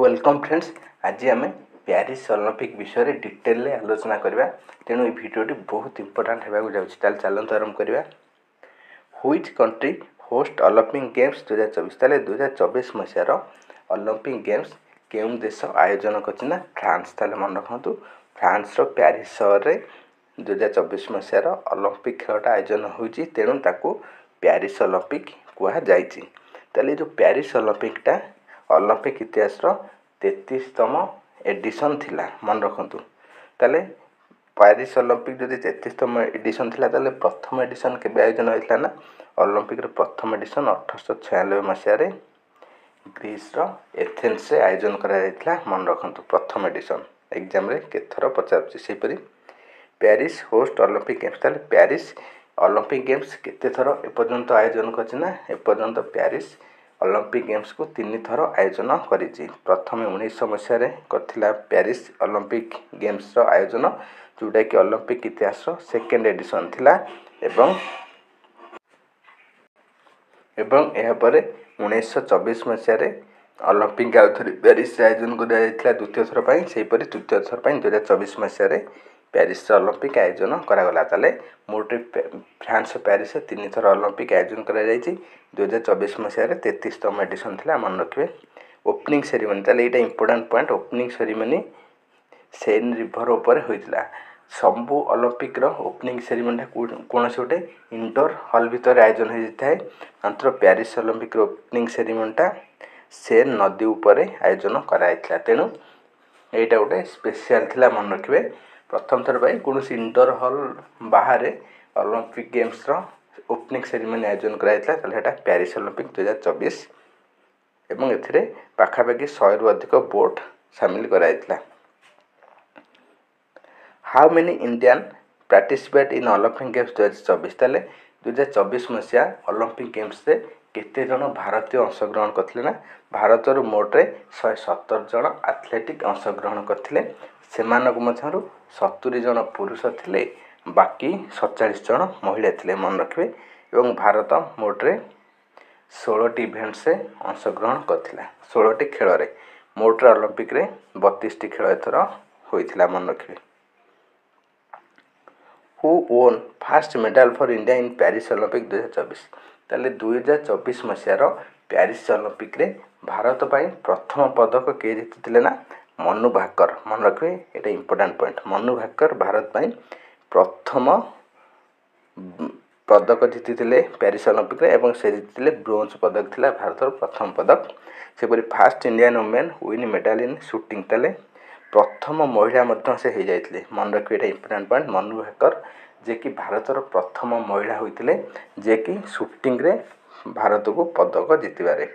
Welcome friends. आज आम Paris Olympic विषय में डिटेल आलोचना करवा। तेणु ये भिडियोटी बहुत इंपोर्टाट होगा जाऊँगी। चलते आरंभ करवा। Which country host Olympic games 2024? ताले 2024 मसीहार ओलंपिक गेम्स केउं देश आयोजन करना? फ्रांस। ताले मन रखु फ्रांस प्यारिस सहर में 2024 मसीहार ओलंपिक खेलटा आयोजन होती। तेणु ताकू प्यारिस ओलंपिक कहुई। ताले जो प्यारिस ओलंपिकटा ओलंपिक इतिहास 33तम एडिशन थिला। मन रखु ताले प्यारिस ओलंपिक जो 33तम एडिशन थिला ताले प्रथम एडिशन के आयोजन होता ना ओलंपिक प्रथम एडिशन 1896 मसीह ग्रीस एथेन्स से आयोजन करा। मन रखु प्रथम एडिशन एग्जाम रे केथर पचार प्यारिस होस्ट ओलंपिक गेम्स। ताले प्यारिस ओलंपिक गेम्स केते थर एपर्यंत आयोजन करना? एपर्यंत प्यारिस ओलंपिक गेम्स को 3 थर आयोजन करिछि। प्रथम 1900 मसीह करथिला प्यारिस ओलंपिक गेम्स आयोजन, जोटा कि ओलंपिक इतिहास सेकेंड एडिशन थिला। एवं यह पर 1924 मसीह ओलंपिक प्यारिस आयोजन कर द्वितीय थर पर, सेहीपरि तृतीय थर पर 2024 मसीह प्यारिस ओलंपिक आयोजन करागला। ताले मोटे फ्रांस प्यारिस 3 थर ओलंपिक आयोजन करा 2024 मसीह 33तम एडिशन थिला। मन रखिए। ओपनिंग सेरेमनी ताले एटा important point. Opening ceremony Sen river ऊपर होइतिला। सबु ओलंपिक रो ओपनिंग सेरेमनी कौन से गोटे इंडोर हॉल भितर आयोजन हो जाए। मात्र प्यारिस ओलंपिक रो ओपनिंग सेरेमनीटा सेन नदी ऊपर आयोजन कराइथिला। तेणु एटा गोटे स्पेशल थिला। मन रखिए। प्रथम थर पर कौन इंडोर हॉल बाहर ओलंपिक गेम्स रो ओपनिंग सेरेमनी आयोजन कराइथिला। ताले हेटा प्यारिस ओलंपिक 2024 एवं एथिरे पाखापाखि 100 रु अधिक बोट शामिल कराइथिला। How many Indian participate in Olympic games 2024? ताले 2024 मसीहा ओलंपिक गेम्स रे केते जन भारतीय अंशग्रहण करथिले ना? भारत रो मोटे 117 जन एथलेटिक अंशग्रहण करथिले। सेमानक मध्यरु 70 जन पुरुष थिले, बाकी 47 जन महिला थिले। मन रखिए। एवं भारत मोटे 16टी इवेंट से अंशग्रहण करथिला। 16टी खेल रे मोटे ओलंपिक रे 32टी खेल एथर होइथिला। मन रखिए। Who own first medal for India in Paris Olympic 2024? ताले 2024 मसीहार प्यारिस ओलंपिक रे भारत पाई प्रथम पदक किए जीतिथिले ना? मनु भाकर। मन रखिए। एटा इंपोर्टेंट पॉइंट। मनु भाकर भारत पाई प्रथम पदक जीतिथिले प्यारिस ओलंपिक रे एवं से जीतिथिले ब्रोंज पदक थिला भारत प्रथम पदक। सेपरि first Indian women win medal in shooting. ताले प्रथम महिला मध्य से हो जाइथिले। मन रखिए। एटा इंपोर्टेंट पॉइंट। मनु भाकर जे कि भारत प्रथम महिला होइथिले जे कि शूटिंग रे भारत को पदक जीतबारे।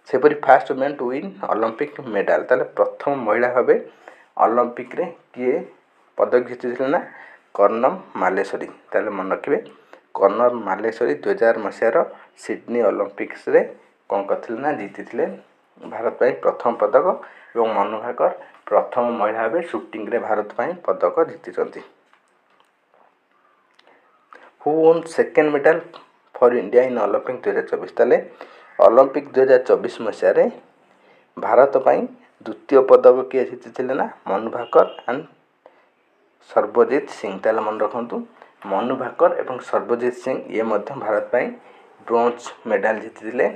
सेपरि first women to win Olympic medal. ताले प्रथम महिला भाबे ओलंपिक रे किए पदक जीतिथिले ना? कर्नम मालेश्वरी। ताले मन रखिए। कर्नल मालेश्वरी 2000 मसीहार सिडनी ओलंपिक्स रे कौन करथिले ना? जीतिथिले भारत पाई प्रथम पदक। एवं मनु भाकर प्रथम महिला भाबे शूटिंग रे भारत पाई पदक जीतिचंती। Who won second medal for India in Olympic 2024? ताले ओलंपिक 2024 मसीह भारत पाई द्वितीय पदक किए जीतिथिले ना? मनु भाकर एंड सर्वजीत सिंह। ताले मन रखु मनु भाकर एवं सर्वजीत सिंह ये मध्य भारत पाई ब्रोंज मेडल जीतिथिले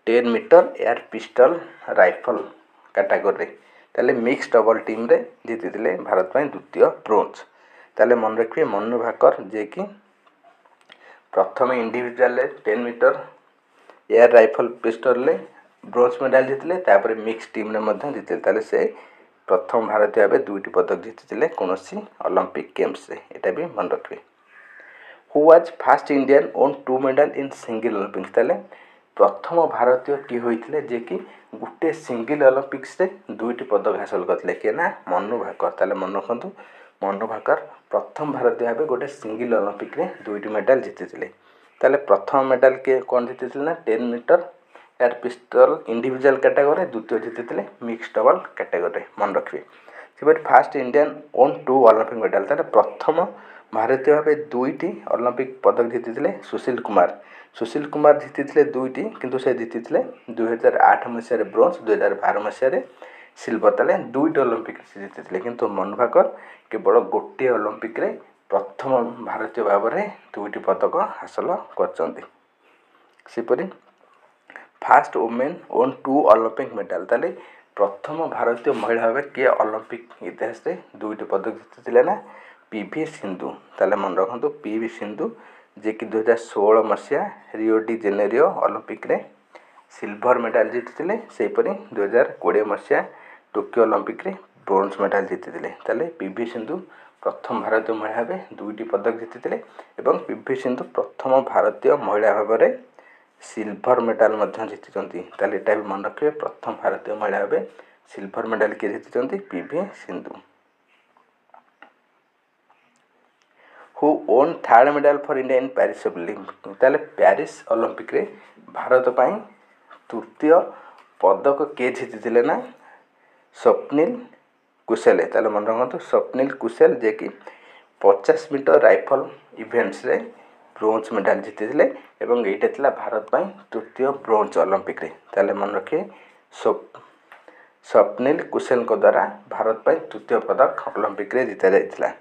10 metre air pistol rifle category. ताले मिक्स डबल टीम रे जीतिथिले भारत पाई द्वितीय ब्रोंज। ताले मन रखिए। मनु भाकर जे कि प्रथम individual 10 metre air rifle pistol ले ब्रोंज मेडल जीतिले, तापर मिक्स टीम रे मध्य जीतिले। ताले से प्रथम भारतीय भाबे 2टी पदक जीतिथिले कोनोसी ओलंपिक गेम्स रे। एटा भी मन रखिए। Who was first Indian won 2 medal in single Olympics? ताले प्रथम भारतीय की होइथिले जे कि गुटे सिंगल ओलंपिक्स रे 2टी पदक हासिल करथिले के ना? मनु भाकर। ताले मन रखु मनु भाकर प्रथम भारतीय भाबे गोटे सिंगल ओलंपिक रे 2टी मेडल जीतिथिले। ताले प्रथम मेडल के कोन जीतिथिले ना? 10 metre air pistol individual category. द्वितीय जीतिथिले मिक्स डबल कैटेगरी। मन रखिए। सेपरि first Indian won 2 Olympic medal. ताले प्रथम भारतीय भाबे 2टी ओलंपिक पदक जीतिथिले सुशील कुमार। सुशील कुमार जीतिथिले 2टी, किंतु से जीतिथिले 2008 मसीह ब्रोंज, 2012 मसीह सिल्वर ताले दुईट ओलंपिक से जीति किंतु मनु भाकर केवल गोटे ओलंपिक रे प्रथम भारतीय भाव में दुईट पदक हासिल करपरी first women won 2 Olympic medal ताले प्रथम भारतीय महिला भाव किए ओलंपिक इतिहास रे दुईट पदक जीति ना पीवी सिंधु ताले मन रखु पीवी सिंधु जे कि 2016 मसीहा रियो डी जेनेरियो ओलंपिक रे सिल्वर मेडल जीति सेपरी 2020 मसीहा टोकियो ओलंपिक रे ब्रोंज मेडल जीति ताले पीवी सिंधु प्रथम भारतीय महिला भाव दुईट पदक जीति एवं पीवी सिंधु प्रथम भारतीय महिला भाव में सिल्वर मेडल जीति ताले एटा भी मन रखिए प्रथम भारतीय महिला भाव सिल्वर मेडल किए जीति PV Sindhu who own third medal for India in Paris Olympic ताले पेरिस ओलंपिक रे भारत पाई तृतीय पदक किए जीति ना स्वप्निल कुशल ताले मन रखु स्वप्निल कुशल जे कि 50 मीटर राइफल इवेंट्स रे ब्रोंज मेडल जीति एवं एटा थिला भारत पाई तृतीय ब्रोंज ओलंपिक रे ताले मन रखिए स्वप्निल कुशल को द्वारा भारत पाई तृतीय पदक ओलंपिक रे जीता जाइतिला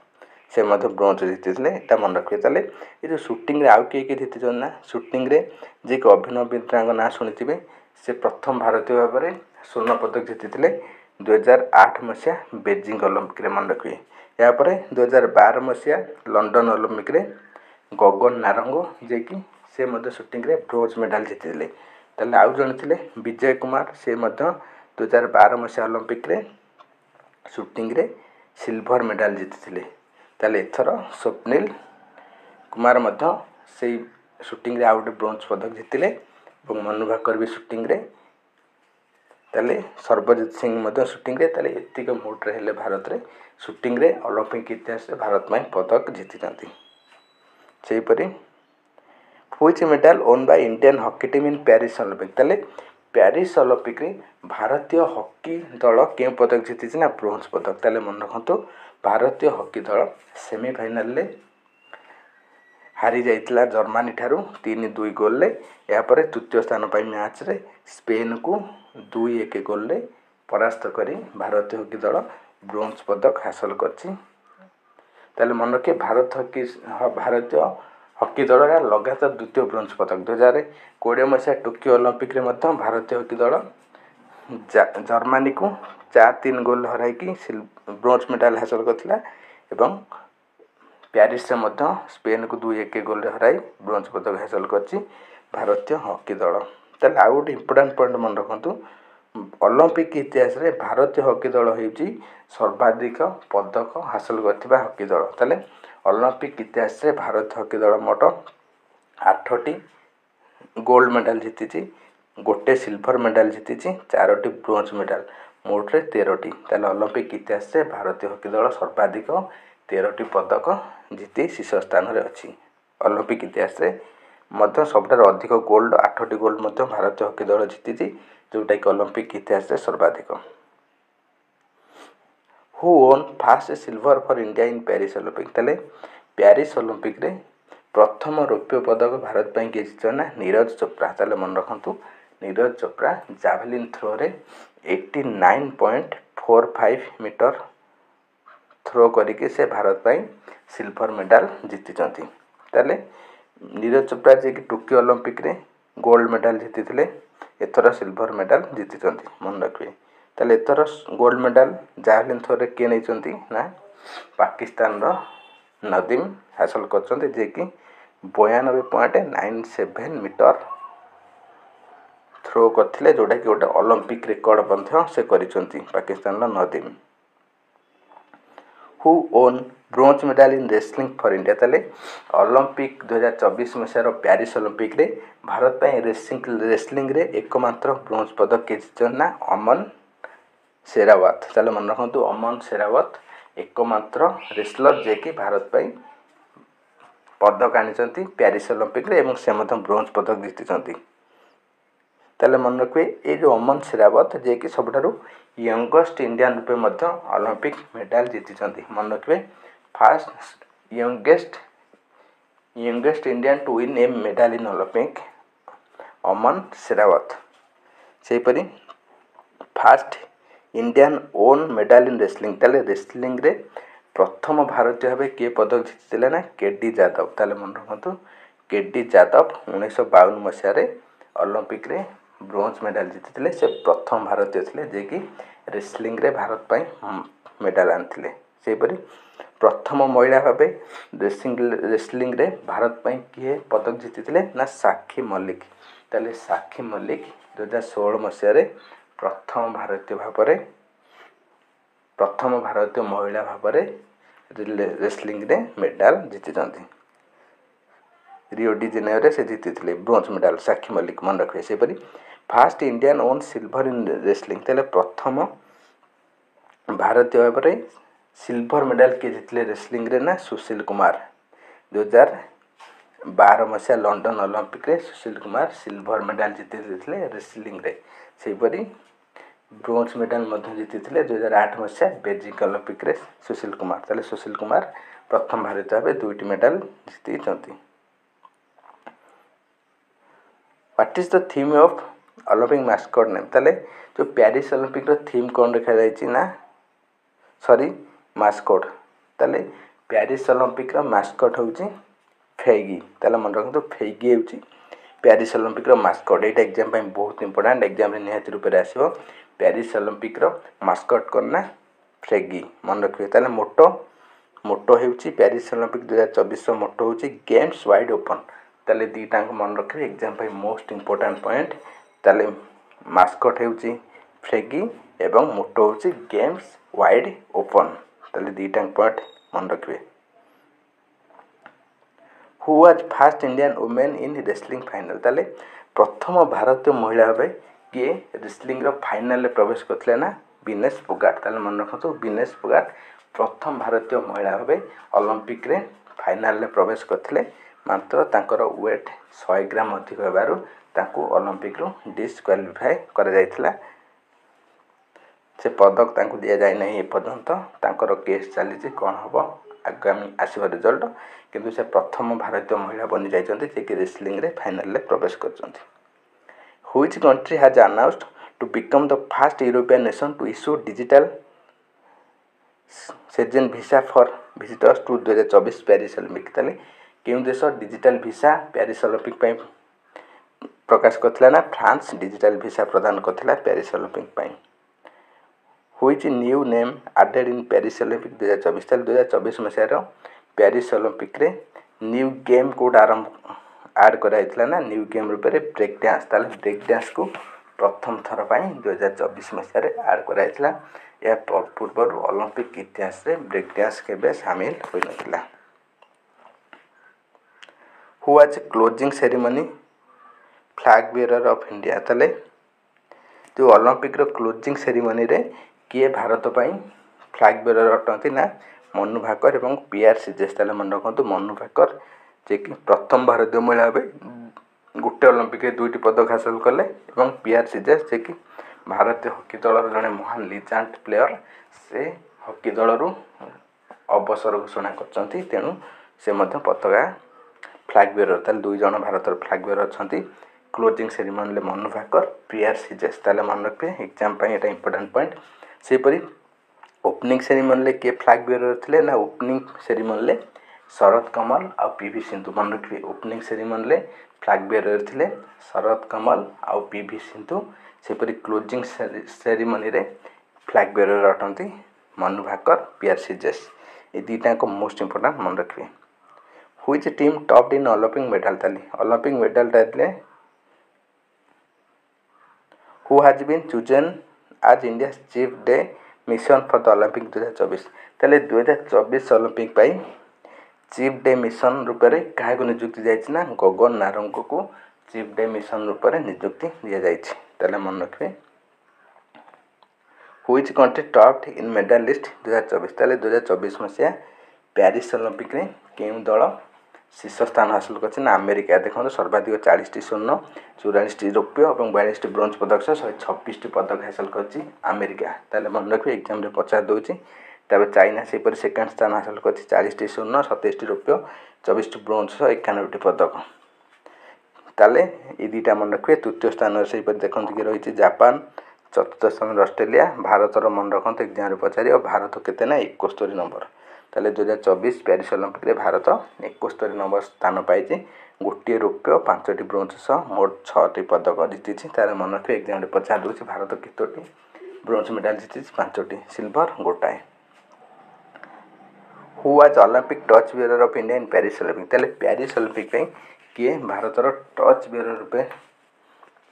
से मध्य ब्रोंज जीति एटा मन रखिए ताले ये जो शूटिंग रे आउ किए जीति ना शूटिंग रे जे कि अभिनव बिंद्रा ना शुणिथिबे से प्रथम भारतीय भाव में स्वर्ण पदक जीति 2008 मसीहा बेजिंग ओलंपिक रे मन रखिए यापर 2012 मसीहा लंडन ओलंपिक रे गगन नारंग जे कि से मध्य शूटिंग रे ब्रोंज मेडल जीति ताले आउ जण थिले विजय कुमार से मध्य 2012 मसीहा ओलंपिक रे शूटिंग रे सिल्वर मेडल जीति ताले एथर स्वप्निल कुमार मध्य से शूटिंग रे आउट ब्रोंज पदक जीतिले और मनु भाकर भी शूटिंग रे ताले सर्वजित सिंह मध्य शूटिंग रे ताले एतिक मोट रे हेले भारत रे शूटिंग रे ओलंपिक इतिहास रे भारत में पदक जीति सेपरी which medal won by Indian hockey team in Paris Olympic ताले पेरिस ओलंपिक रे भारतीय हॉकी दल के पदक जीति ना ब्रोंज पदक ताले मन रखु भारतीय हॉकी दल सेमीफाइनल ले हारी जाइतिला जर्मनी ठारू 3-2 गोल ले यापर तृतीय स्थान पाई मैच रे स्पेन को 2-1 गोल ले परास्त करी भारतीय हॉकी दल ब्रोंज पदक हासिल करछि ताले मन रखिए भारतीय हॉकी दल लगातार द्वितीय ब्रोंज पदक 2020 मसीहा टोकियो ओलंपिक रे मध्य भारतीय हॉकी दल जर्मनी को 4-3 गोल हराई ब्रोंज मेडल हासिल करथिला एवं पेरिस से मध्य स्पेन को 2-1 गोल हराई ब्रोंज पदक हासिल करछि भारतीय हॉकी दल ताले आउ गोटे इम्पोर्टेंट पॉइंट मन रखु ओलंपिक इतिहास रे भारतीय हॉकी दल होउची सर्वाधिक पदक हासिल करथिबा हॉकी दल ताले ओलंपिक इतिहास रे भारतीय हॉकी दल मोट 8टी गोल्ड मेडल जीति गोटे सिल्वर मेडल जीति 4टी ब्रोंज मेडल मोट रे 13टी ताले ओलंपिक इतिहास रे भारतीय हॉकी दल सर्वाधिक 13टी पदक जीति शीर्ष स्थान रे अछि ओलंपिक इतिहास रे मध्य सबठार अधिक गोल्ड 8टी गोल्ड मध्य भारतीय हॉकी दल जीति जोटा कि ओलंपिक इतिहास रे सर्वाधिक who own fast silver for India in Paris Olympic ताले पेरिस ओलंपिक रे प्रथम रौप्य पदक भारत पाई जीत ना नीरज चोपड़ा ताले मन रखु नीरज चोपड़ा जावलिन थ्रो रे 89.45 मीटर थ्रो करके से भारत पाई सिल्वर मेडल जीति ताले नीरज चोपड़ा जे कि टोकियो ओलंपिक रे गोल्ड मेडल जीति एथर सिल्वर मेडल जीति मन रखिए ताले एथर गोल्ड मेडल जावलिन थ्रो रे किए नहीं ना पाकिस्तान रो नदीम हासिल कर जे कि 92.97 मीटर थ्रो करथिले जोटा कि गोटे ओलंपिक रिकॉर्ड बंध्य से करिसंती पाकिस्तान रो Nadeem who won bronze medal in wrestling for India ताले ओलंपिक 2024 मसीहार पेरिस ओलंपिक रे भारत पाई रेसलिंग रे एकमात्र ब्रोंज पदक के जीतना अमन शेरावत ताले मन रखु अमन शेरावत एकमात्र रेसलर जे कि भारत पाई पदक आनी पेरिस ओलंपिक रे एवं से ब्रोंज पदक जीति ताले मन रखिए ये जो अमन शेरावत जे कि सबठारु यंगेस्ट इंडियन रूपे मध्य ओलंपिक मेडल जीति मन रखिए first youngest Indian to win a medal in Olympic Aman Sehrawat सेपरी first Indian won medal in wrestling ताले रेसलिंग रे प्रथम भारतीय भाव किए पदक जीति ना केडी जादव ताले मन रखु केडी जादव 1952 मसीह ओलंपिक रे ब्रोंज मेडल जीति से प्रथम भारतीय थे जे कि रेसलिंग रे भारत पाई मेडल आनी सेपरी प्रथम महिला भाव रेसलिंग रे भारत पाई किए पदक जीति ना साक्षी मल्लिक ताले साक्षी मल्लिक 2016 मसीह प्रथम भारतीय महिला भाव रेसलिंग रे मेडल जीति रियो डी जेनेरो से जीति ब्रोंज मेडल साक्षी मल्लिक मन रखिए सेपरी first Indian won silver in wrestling ताले प्रथम भारतीय भाव सिल्वर मेडल किए जीतिले रेसलिंग रे ना सुशील कुमार 2012 मसीहा लंडन ओलंपिक रे सुशील कुमार सिल्वर मेडल जीति रेसलिंग रे सेपरी ब्रोंज मेडल जीति 2008 मसीहा बेजिंग ओलंपिक रे सुशील कुमार ताले सुशील कुमार प्रथम भारतीय भाव 2टी मेडल जीति। What is the theme of Olympic mascot name ताले जो पेरिस ओलंपिक रो थीम कौन रखा जाइछि ना सॉरी मास्कट ताले पेरिस ओलंपिक रो मास्कट होउछि फेगी ताले मन रखु फेगी होउछि पेरिस ओलंपिक रो मास्कट एटा एग्जाम पे बहुत इंपोर्टेंट एग्जाम रे निहाती रूप रे आसीबो पेरिस ओलंपिक रो मास्कट करना फेगी मन रखिए ताले मोटो होउछि पेरिस ओलंपिक 2024 रो मोटो होउछि गेम्स वाइड ओपन ताले दीटा को मन रखिए एग्जाम पे मोस्ट इंपोर्टेंट पॉइंट ताले मास्कट होउछि फेगी एवं मोटो होउछि गेम्स वाइड ओपन ताले दीटा पॉइंट मन रखिए। Who was first Indian women in wrestling final ताले प्रथम भारतीय महिला भाव किए रेसलिंग रो फाइनल प्रवेश करथिले ना विनेश फोगाट ताले मन रखु विनेश फोगाट प्रथम भारतीय महिला भाव ओलंपिक रे फाइनल रे प्रवेश करथिले मात्र तांकर वेट 100 ग्राम अधिक होबारु तांको ओलंपिक रो डिस्क्वालिफाई कर जायथिला से पदक तांको दिया जाय नहीं ए पर्यंत तांकर केस चली कौन हम आगामी आसव रिजल्ट किंतु से प्रथम भारतीय महिला बनी जाइछन्ति जे कि रेसलिंग रे फाइनल रे प्रवेश करछन्ति। Which country has announced to become the first European nation to issue digital सेजन visa for visitors to 2024 Paris Olympic ताले केउं देश डिजिटल वीसा पेरिस ओलंपिक पई प्रकाश करथिला ना फ्रांस डिजिटल वीसा प्रदान करथिला पेरिस ओलंपिक पई। Which new name added in Paris Olympic 2024 ताले 2024 मसीह पेरिस ओलंपिक रे न्यू गेम कोड आरंभ ऐड कराइथिला ना न्यू गेम रूप रे ब्रेक डांस ताले ब्रेक डांस को प्रथम थर पई 2024 मसीह रे ऐड कराइथिला या पूर्व ओलंपिक इतिहास रे ब्रेक डांस केबे शामिल होई नथिला। Who was closing ceremony flag bearer of India ताले जो ओलंपिक रो क्लोजिंग सेरेमनी रे किए भारत पाई फ्लैग बेयरर अटंती ना मनु भाकर एवं पीआर सीजेस ताले मन रखु मनु भाकर जे कि प्रथम भारतीय महिला भाव गोटे ओलंपिक 2टी पदक हासिल कले एवं पीआर सीजेस जे कि भारतीय हॉकी दलर जड़े महान लिजेंड प्लेयर से हॉकी दलरू अवसर घोषणा करछन्ति तेणु से मध्य पताका फ्लैग बेयरर ताले 2 जण भारतर फ्लैग बेयरर अछन्ति क्लोजिंग सेरेमनी ले मनु भाकर पीआर सीजेस ताले मन रखिए एग्जाम पे एटा इंपोर्टेंट पॉइंट सेपरी ओपनिंग सेरेमनी ले के फ्लैग बेयरर थिले ना ओपनिंग सेरेमनी ले शरद कमल आ पीवी सिंधु मन रखिए ओपनिंग सेरेमनी ले फ्लैग बेयरर थिले शरद कमल आ पीवी सिंधु सेपरी क्लोजिंग सेरेमनी रे फ्लैग बेयरर अटंती मनु भाकर पीआर सीजेस ए दीटा को मोस्ट इंपोर्टेंट मन रखिए। Which team topped in Olympic medal ताली ओलंपिक मेडल ताले who has been chosen as India chief de mission for the Olympic 2024 ताले 2024 ओलंपिक पाई चीफ डे मिशन रूप में क्या नियुक्ति जाइए ना गगन नारंग को चीफ डे मिशन रूप में नियुक्ति दि जाइए ताले मन रखिए। Which country topped in medal list 2024 ताले 2024 मसीहा पेरिस ओलंपिक रे केउं दल शीर्ष स्थान हासिल कर अमेरिका देखो सर्वाधिक 40टी स्वर्ण 44टी रौप्य और 42टी ब्रोंज पदक सह 126टी पदक हासिल कर अमेरिका ताले मन रखिए एग्जाम रे पचार दूसरी तब चाइना से सेकेंड स्थान हासिल कर 40टी स्वर्ण 27टी रौप्य 24टी ब्रोंज सह 91टी पदक ताले ये दुटा मन रखिए। तृतीय स्थान से देखते कि रही जापान चतुर्थ स्थान ऑस्ट्रेलिया। भारतर मन रखते एग्जाम पचार भारत केते ना 71 नंबर। ताले 2024 पेरिस ओलंपिक रे भारत 71 नंबर स्थान पाई। गोटे रौप्य 5टी ब्रोंज सह मोट 6टी पदक जीति। तार मन रखिए एग्जाम पचार दूसरी भारत केतोटी ब्रोंज मेडल जीति 5टी सिल्वर गोटाए। Who was Olympic torch bearer of India in Paris Olympic. ताले पेरिस ओलंपिक किए भारतर टच बियरर रूपे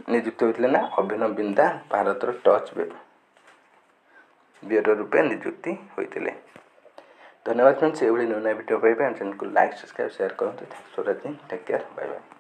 नियुक्त होते ना अभिनव बिंदा भारतर टच बियरर रूपे नियुक्ति होते। धन्यवाद फ्रेंड्स। ये नुआ वीडियो पाइबे चैनल को लाइक सब्सक्राइब शेयर करते। Thanks for watching. Take care. Bye bye.